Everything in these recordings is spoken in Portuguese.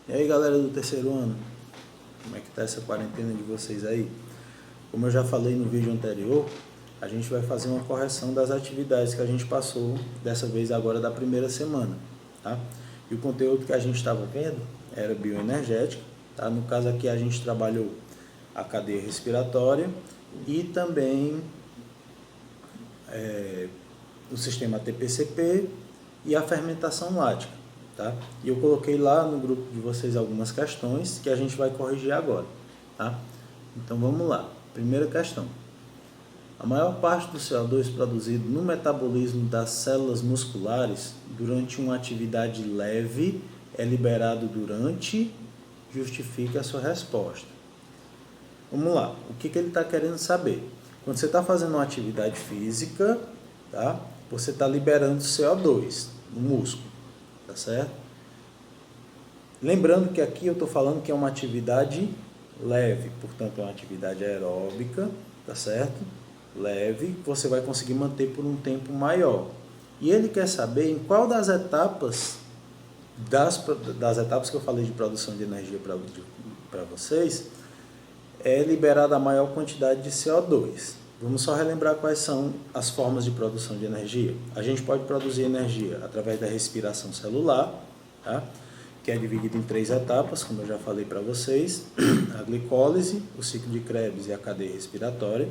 E aí, galera do terceiro ano, como é que tá essa quarentena de vocês aí? Como eu já falei no vídeo anterior, a gente vai fazer uma correção das atividades que a gente passou, dessa vez agora da primeira semana, tá? E o conteúdo que a gente estava vendo era bioenergética, tá? No caso aqui a gente trabalhou a cadeia respiratória e também o sistema ATP-CP e a fermentação lática, tá? E eu coloquei lá no grupo de vocês algumas questões que a gente vai corrigir agora, tá? Então vamos lá. Primeira questão. A maior parte do CO2 produzido no metabolismo das células musculares durante uma atividade leve é liberado durante, justifique a sua resposta. Vamos lá. O que ele está querendo saber? Quando você está fazendo uma atividade física, tá? Você está liberando CO2 no músculo, tá certo? Lembrando que aqui eu estou falando que é uma atividade leve, portanto é uma atividade aeróbica, tá certo? Leve, você vai conseguir manter por um tempo maior. E ele quer saber em qual das etapas que eu falei de produção de energia para vocês é liberada a maior quantidade de CO2. Vamos só relembrar quais são as formas de produção de energia. A gente pode produzir energia através da respiração celular, tá? Que é dividida em 3 etapas, como eu já falei para vocês: a glicólise, o ciclo de Krebs e a cadeia respiratória.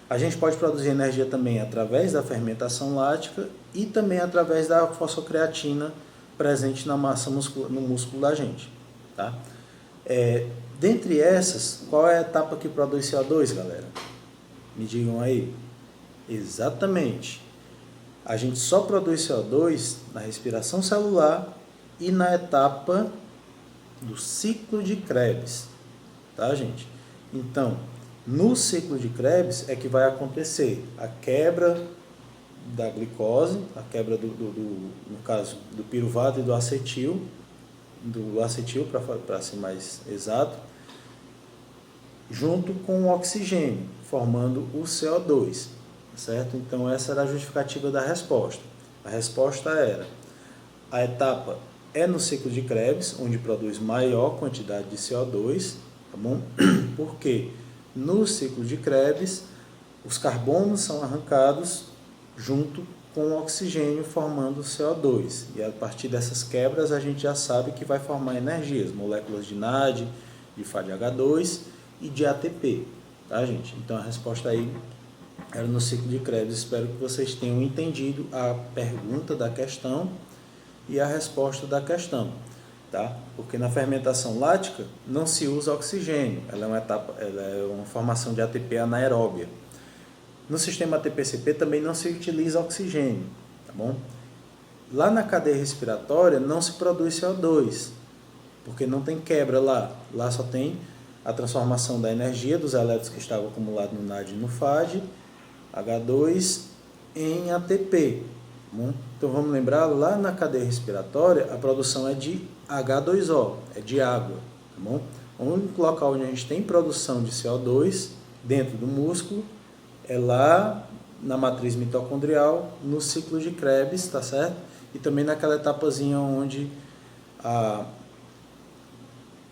A gente pode produzir energia também através da fermentação lática e também através da fosfocreatina presente na massa muscular, no músculo da gente, tá? Dentre essas, qual é a etapa que produz CO2, galera? Me digam aí. Exatamente. A gente só produz CO2 na respiração celular e na etapa do ciclo de Krebs, tá, gente? Então, no ciclo de Krebs é que vai acontecer a quebra da glicose, a quebra no caso, do piruvato e do acetil para ser mais exato, junto com o oxigênio, formando o CO2, certo? Então essa era a justificativa da resposta. A resposta era: a etapa é no ciclo de Krebs, onde produz maior quantidade de CO2, tá bom? Porque no ciclo de Krebs, os carbonos são arrancados junto com o oxigênio, formando o CO2. E a partir dessas quebras, a gente já sabe que vai formar energias, moléculas de NAD, de FADH2 e de ATP, tá, gente? Então a resposta aí era no ciclo de Krebs. Espero que vocês tenham entendido a pergunta da questão e a resposta da questão, tá? Porque na fermentação lática não se usa oxigênio, ela é uma formação de ATP anaeróbia. No sistema ATP-CP também não se utiliza oxigênio, tá bom? Lá na cadeia respiratória não se produz CO2, porque não tem quebra lá. Lá só tem a transformação da energia dos elétrons que estavam acumulados no NAD e no FAD, H2, em ATP. Tá bom? Então vamos lembrar, lá na cadeia respiratória a produção é de H2O, é de água. Tá bom? O único local onde a gente tem produção de CO2 dentro do músculo é lá na matriz mitocondrial, no ciclo de Krebs, tá certo? E também naquela etapazinha onde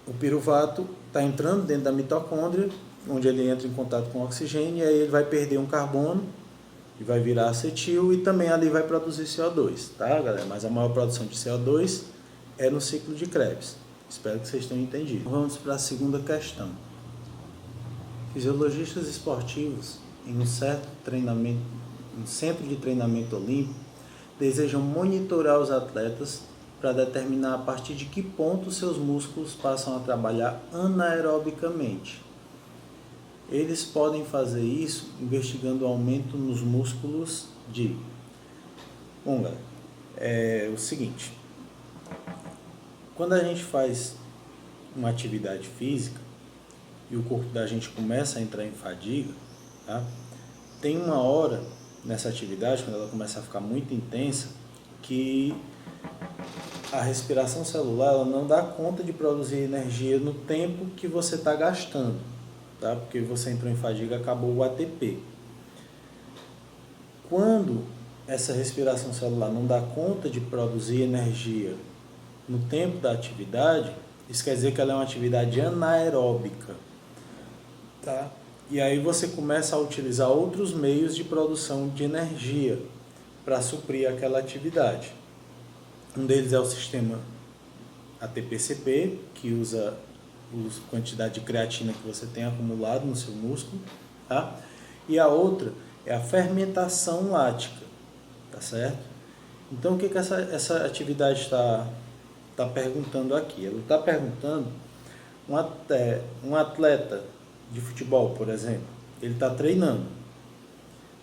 o piruvato está entrando dentro da mitocôndria, onde ele entra em contato com o oxigênio, e aí ele vai perder um carbono e vai virar acetil, e também ali vai produzir CO2, tá, galera? Mas a maior produção de CO2 é no ciclo de Krebs. Espero que vocês tenham entendido. Vamos para a segunda questão. Fisiologistas esportivos em um centro de treinamento olímpico desejam monitorar os atletas para determinar a partir de que ponto seus músculos passam a trabalhar anaerobicamente. Eles podem fazer isso investigando o aumento nos músculos de... Bom, galera, é o seguinte: quando a gente faz uma atividade física e o corpo da gente começa a entrar em fadiga, tá? Tem uma hora nessa atividade, quando ela começa a ficar muito intensa, que a respiração celular ela não dá conta de produzir energia no tempo que você está gastando, tá? Porque você entrou em fadiga, acabou o ATP. Quando essa respiração celular não dá conta de produzir energia no tempo da atividade, isso quer dizer que ela é uma atividade anaeróbica, tá? E aí você começa a utilizar outros meios de produção de energia para suprir aquela atividade. Um deles é o sistema ATP-CP, que usa a quantidade de creatina que você tem acumulado no seu músculo, tá? E a outra é a fermentação lática, tá certo? Então, o que essa atividade está perguntando aqui? Ela está perguntando, um atleta de futebol, por exemplo, ele está treinando.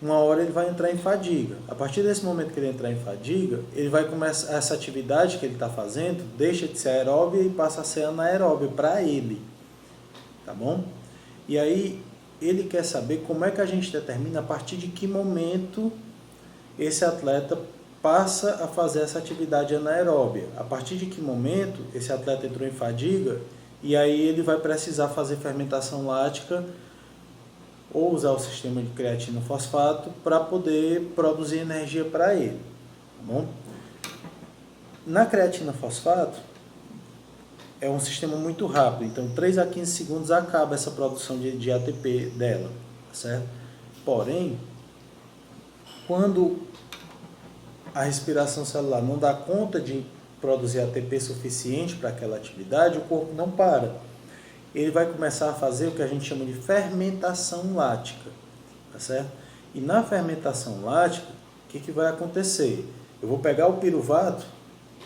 Uma hora ele vai entrar em fadiga. A partir desse momento que ele entrar em fadiga, ele vai começar, essa atividade que ele está fazendo deixa de ser aeróbia e passa a ser anaeróbia para ele, tá bom? E aí ele quer saber como é que a gente determina a partir de que momento esse atleta passa a fazer essa atividade anaeróbia. A partir de que momento esse atleta entrou em fadiga e aí ele vai precisar fazer fermentação lática ou usar o sistema de creatina fosfato para poder produzir energia para ele, tá bom? Na creatina fosfato é um sistema muito rápido, então 3 a 15 segundos acaba essa produção de ATP dela, tá certo? Porém, quando a respiração celular não dá conta de produzir ATP suficiente para aquela atividade, o corpo não para. Ele vai começar a fazer o que a gente chama de fermentação lática, tá certo? E na fermentação lática, o que vai acontecer? Eu vou pegar o piruvato,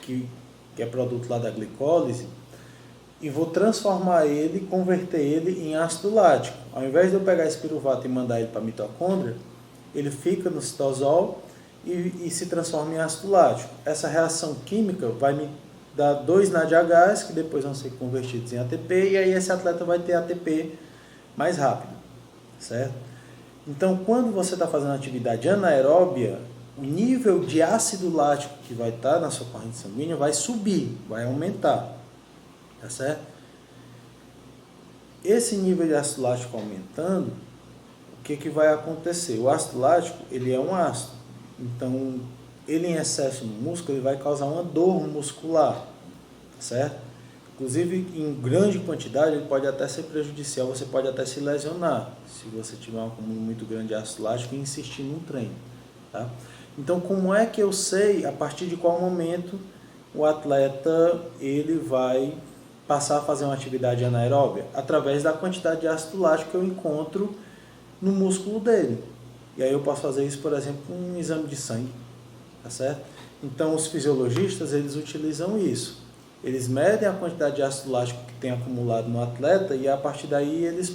que é produto lá da glicólise, e vou transformar ele, converter ele em ácido lático. Ao invés de eu pegar esse piruvato e mandar ele para a mitocôndria, ele fica no citosol e se transforma em ácido lático. Essa reação química vai me dar 2 NADHs, que depois vão ser convertidos em ATP, e aí esse atleta vai ter ATP mais rápido, certo? Então, quando você está fazendo atividade anaeróbia, o nível de ácido lático que vai estar na sua corrente sanguínea vai subir, vai aumentar, tá certo? Esse nível de ácido lático aumentando, o que vai acontecer? O ácido lático, ele é um ácido, então ele em excesso no músculo, ele vai causar uma dor muscular, tá certo? Inclusive, em grande quantidade, ele pode até ser prejudicial, você pode até se lesionar, se você tiver um acúmulo muito grande de ácido lático e insistir num treino, tá? Então, como é que eu sei a partir de qual momento o atleta ele vai passar a fazer uma atividade anaeróbia? Através da quantidade de ácido lático que eu encontro no músculo dele. E aí eu posso fazer isso, por exemplo, com um exame de sangue, tá certo? Então, os fisiologistas, eles utilizam isso. Eles medem a quantidade de ácido lático que tem acumulado no atleta e a partir daí eles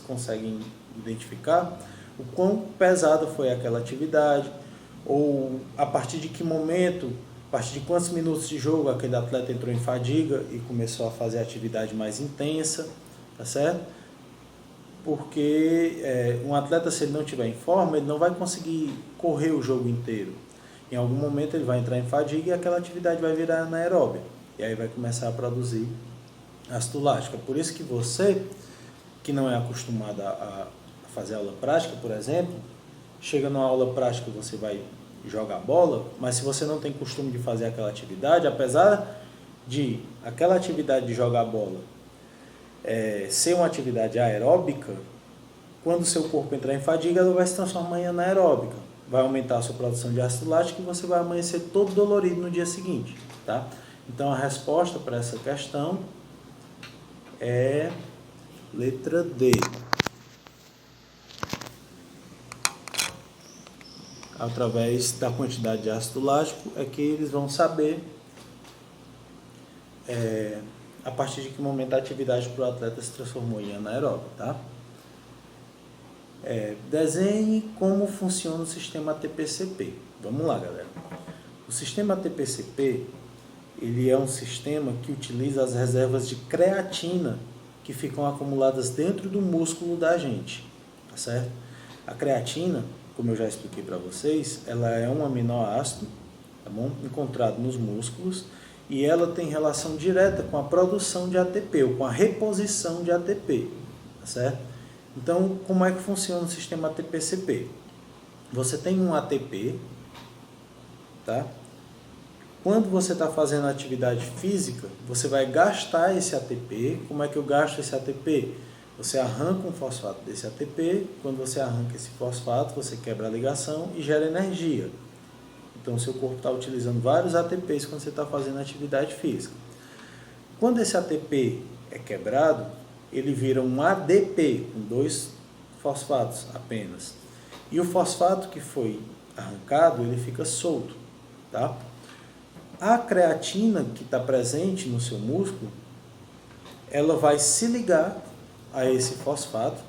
conseguem identificar o quão pesada foi aquela atividade, ou a partir de que momento, a partir de quantos minutos de jogo aquele atleta entrou em fadiga e começou a fazer a atividade mais intensa, tá certo? Porque um atleta, se ele não estiver em forma, ele não vai conseguir correr o jogo inteiro. Em algum momento ele vai entrar em fadiga e aquela atividade vai virar anaeróbia. E aí vai começar a produzir ácido lático. É por isso que você, que não é acostumado a fazer aula prática, por exemplo, chega numa aula prática, você vai jogar bola, mas se você não tem costume de fazer aquela atividade, apesar de aquela atividade de jogar bola ser uma atividade aeróbica, quando o seu corpo entrar em fadiga, ela vai se transformar em anaeróbica. Vai aumentar a sua produção de ácido lático e você vai amanhecer todo dolorido no dia seguinte, tá? Então, a resposta para essa questão é letra D. Através da quantidade de ácido lático é que eles vão saber a partir de que momento a atividade para o atleta se transformou em anaeróbio, tá? Desenhe como funciona o sistema ATP-CP. Vamos lá, galera. O sistema ATP-CP, ele é um sistema que utiliza as reservas de creatina que ficam acumuladas dentro do músculo da gente, tá certo? A creatina, como eu já expliquei para vocês, ela é um aminoácido, tá bom? Encontrado nos músculos, e ela tem relação direta com a produção de ATP, ou com a reposição de ATP, tá certo? Então, como é que funciona o sistema ATP-CP? Você tem um ATP, tá? Quando você está fazendo atividade física, você vai gastar esse ATP. Como é que eu gasto esse ATP? Você arranca um fosfato desse ATP. Quando você arranca esse fosfato, você quebra a ligação e gera energia. Então, o seu corpo está utilizando vários ATPs quando você está fazendo atividade física. Quando esse ATP é quebrado, ele vira um ADP, com 2 fosfatos apenas. E o fosfato que foi arrancado, ele fica solto, tá? A creatina que está presente no seu músculo, ela vai se ligar a esse fosfato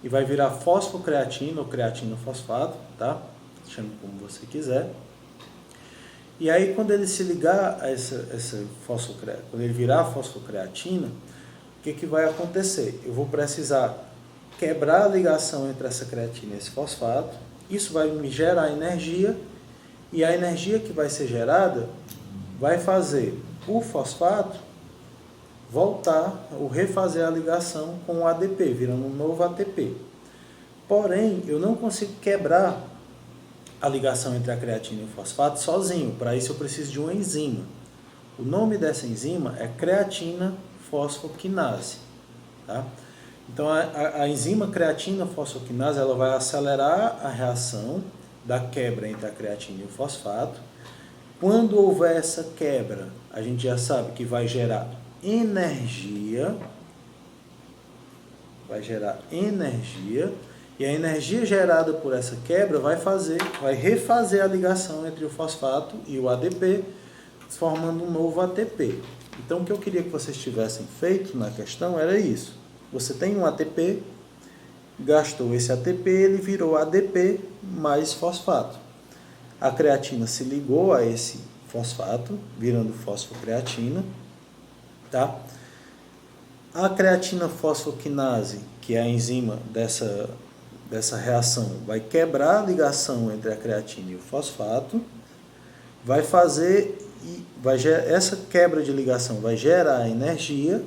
e vai virar fosfocreatina ou creatina-fosfato, tá? Chame como você quiser. E aí, quando ele se ligar a quando ele virar fosfocreatina, o que vai acontecer? Eu vou precisar quebrar a ligação entre essa creatina e esse fosfato. Isso vai me gerar energia, e a energia que vai ser gerada vai fazer o fosfato voltar ou refazer a ligação com o ADP, virando um novo ATP. Porém, eu não consigo quebrar a ligação entre a creatina e o fosfato sozinho. Para isso eu preciso de uma enzima. O nome dessa enzima é creatina fosfoquinase. Tá? Então a enzima creatina fosfoquinase, ela vai acelerar a reação da quebra entre a creatina e o fosfato. Quando houver essa quebra, a gente já sabe que vai gerar energia, e a energia gerada por essa quebra vai refazer a ligação entre o fosfato e o ADP, formando um novo ATP. Então, o que eu queria que vocês tivessem feito na questão era isso. Você tem um ATP, gastou esse ATP, ele virou ADP mais fosfato. A creatina se ligou a esse fosfato, virando fosfocreatina, tá? A creatina fosfoquinase, que é a enzima dessa reação, vai quebrar a ligação entre a creatina e o fosfato, essa quebra de ligação vai gerar energia,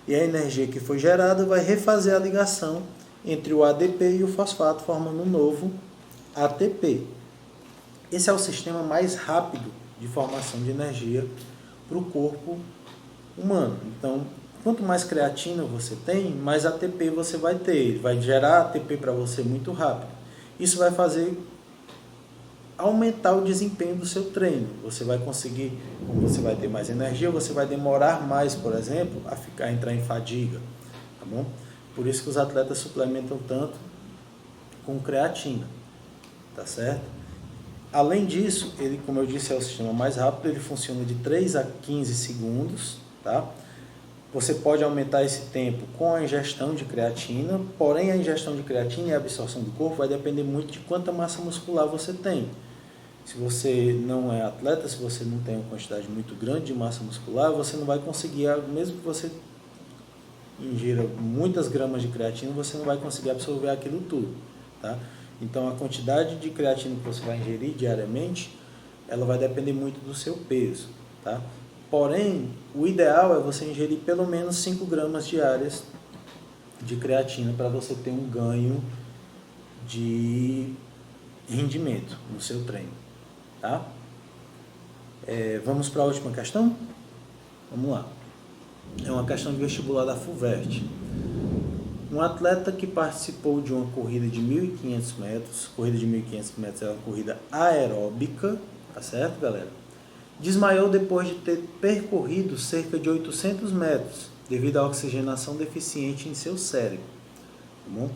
e a energia que foi gerada vai refazer a ligação entre o ADP e o fosfato, formando um novo ATP. Esse é o sistema mais rápido de formação de energia para o corpo humano. Então, quanto mais creatina você tem, mais ATP você vai ter. Ele vai gerar ATP para você muito rápido. Isso vai fazer aumentar o desempenho do seu treino. Você vai conseguir, como você vai ter mais energia, você vai demorar mais, por exemplo, a entrar em fadiga. Tá bom? Por isso que os atletas suplementam tanto com creatina. Tá certo? Além disso, ele, como eu disse, é o sistema mais rápido, ele funciona de 3 a 15 segundos, tá? Você pode aumentar esse tempo com a ingestão de creatina, porém a ingestão de creatina e a absorção do corpo vai depender muito de quanta massa muscular você tem. Se você não é atleta, se você não tem uma quantidade muito grande de massa muscular, você não vai conseguir, mesmo que você ingira muitas gramas de creatina, você não vai conseguir absorver aquilo tudo, tá? Então, a quantidade de creatina que você vai ingerir diariamente, ela vai depender muito do seu peso, tá? Porém, o ideal é você ingerir pelo menos 5 gramas diárias de creatina para você ter um ganho de rendimento no seu treino, tá? Vamos para a última questão? Vamos lá. É uma questão de vestibular da FUVEST. Um atleta que participou de uma corrida de 1.500 metros, corrida de 1.500 metros é uma corrida aeróbica, tá certo, galera? Desmaiou depois de ter percorrido cerca de 800 metros, devido à oxigenação deficiente em seu cérebro, tá bom?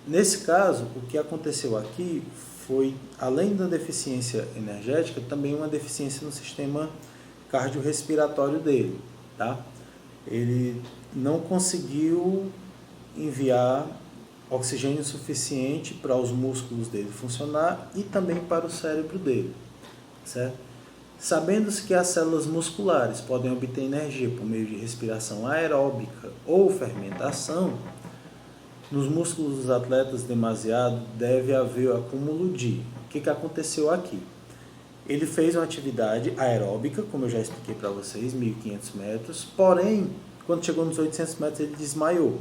Nesse caso, o que aconteceu aqui foi, além da deficiência energética, também uma deficiência no sistema cardiorrespiratório dele, tá? Ele não conseguiu enviar oxigênio suficiente para os músculos dele funcionar e também para o cérebro dele, certo? Sabendo-se que as células musculares podem obter energia por meio de respiração aeróbica ou fermentação, nos músculos dos atletas demasiado deve haver o acúmulo de... O que aconteceu aqui? Ele fez uma atividade aeróbica, como eu já expliquei para vocês, 1.500 metros, porém, quando chegou nos 800 metros, ele desmaiou.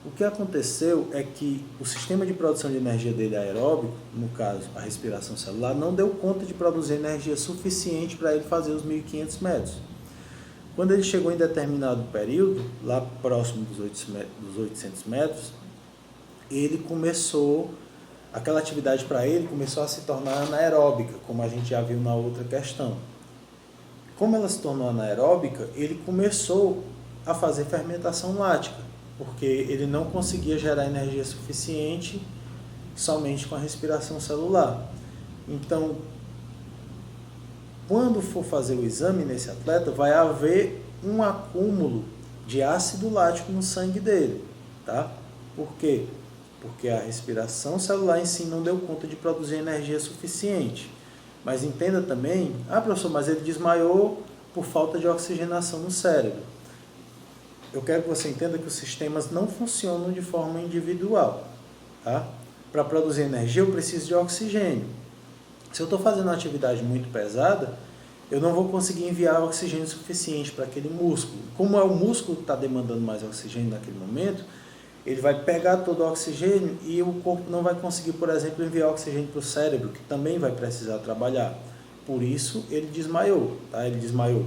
O que aconteceu é que o sistema de produção de energia dele aeróbico, no caso a respiração celular, não deu conta de produzir energia suficiente para ele fazer os 1.500 metros. Quando ele chegou em determinado período, lá próximo dos 800 metros, ele começou, aquela atividade para ele começou a se tornar anaeróbica, como a gente já viu na outra questão. Como ela se tornou anaeróbica, ele começou a fazer fermentação lática, porque ele não conseguia gerar energia suficiente somente com a respiração celular. Então, quando for fazer o exame nesse atleta, vai haver um acúmulo de ácido lático no sangue dele, tá? Por quê? Porque a respiração celular em si não deu conta de produzir energia suficiente. Mas entenda também, professor, mas ele desmaiou por falta de oxigenação no cérebro. Eu quero que você entenda que os sistemas não funcionam de forma individual, tá? Para produzir energia eu preciso de oxigênio. Se eu estou fazendo uma atividade muito pesada, eu não vou conseguir enviar oxigênio suficiente para aquele músculo. Como é o músculo que está demandando mais oxigênio naquele momento, ele vai pegar todo o oxigênio e o corpo não vai conseguir, por exemplo, enviar oxigênio para o cérebro, que também vai precisar trabalhar. Por isso, ele desmaiou, tá? Ele desmaiou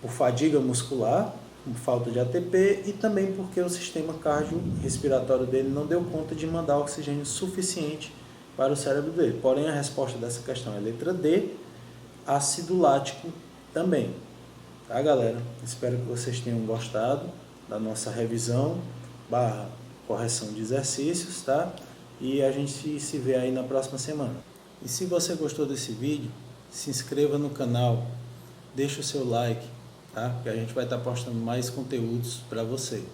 por fadiga muscular, por falta de ATP e também porque o sistema cardiorrespiratório dele não deu conta de mandar oxigênio suficiente para o cérebro dele. Porém, a resposta dessa questão é a letra D, ácido lático também. Tá, galera? Espero que vocês tenham gostado da nossa revisão / correção de exercícios, tá? E a gente se vê aí na próxima semana. E se você gostou desse vídeo, se inscreva no canal, deixa o seu like, tá? Que a gente vai estar postando mais conteúdos para você.